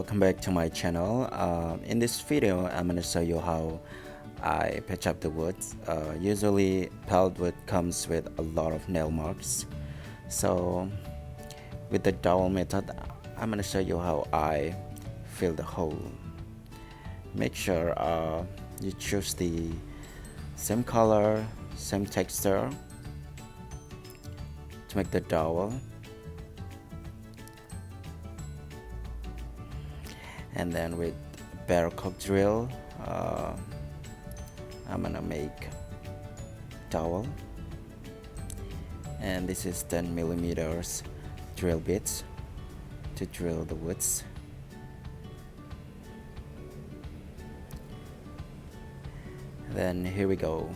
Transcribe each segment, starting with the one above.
welcome back to my channel. In this video I'm going to show you how I patch up the wood. Usually pellet wood comes with a lot of nail marks, so with the dowel method I'm going to show you how I fill the hole. Make sure you choose the same color, same texture to make the dowel. And then with barrel cock drill I'm gonna make dowel, and this is 10 millimeters drill bits to drill the woods. Then here we go,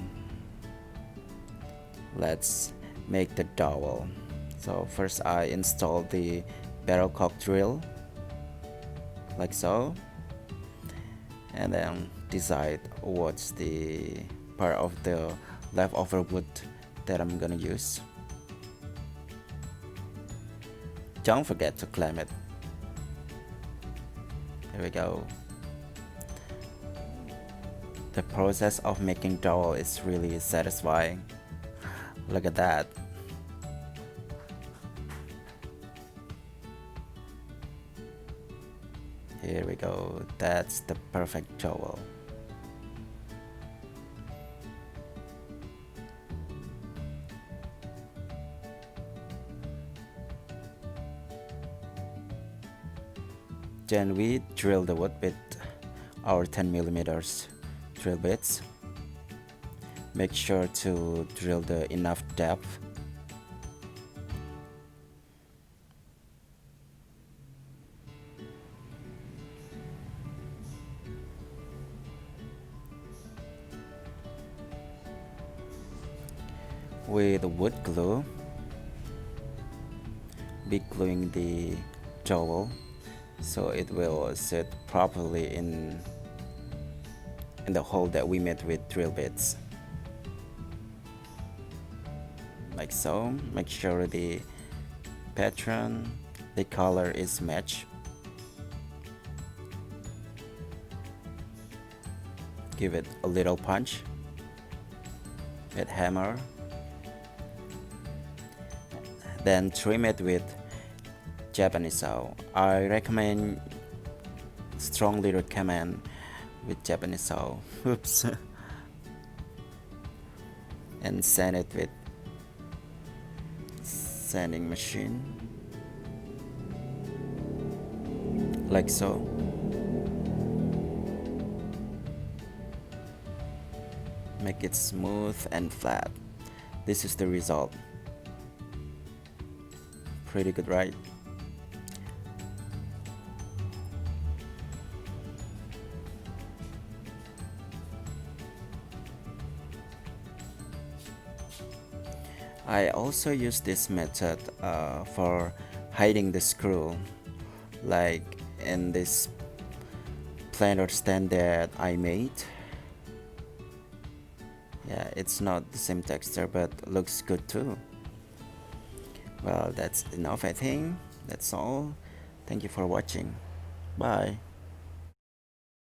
let's make the dowel. So first I install the barrel cock drill like so, and then decide what's the part of the leftover wood that I'm gonna use. Don't forget to clamp it. There we go. The process of making dowel is really satisfying. Look at that. Here we go, that's the perfect dowel. Then we drill the wood with our 10 millimeters drill bits. Make sure to drill the enough depth. With wood glue, be gluing the dowel so it will sit properly in the hole that we made with drill bits, like so. Make sure the pattern, the color is matched. Give it a little punch with hammer. Then trim it with Japanese saw. I recommend, strongly recommend with Japanese saw. Oops. And sand it with sanding machine like so. Make it smooth and flat. This is the result. Pretty good, right? I also use this method for hiding the screw, like in this planer stand that I made. Yeah, it's not the same texture but looks good too. Well, that's enough, I think. That's all. Thank you for watching. Bye.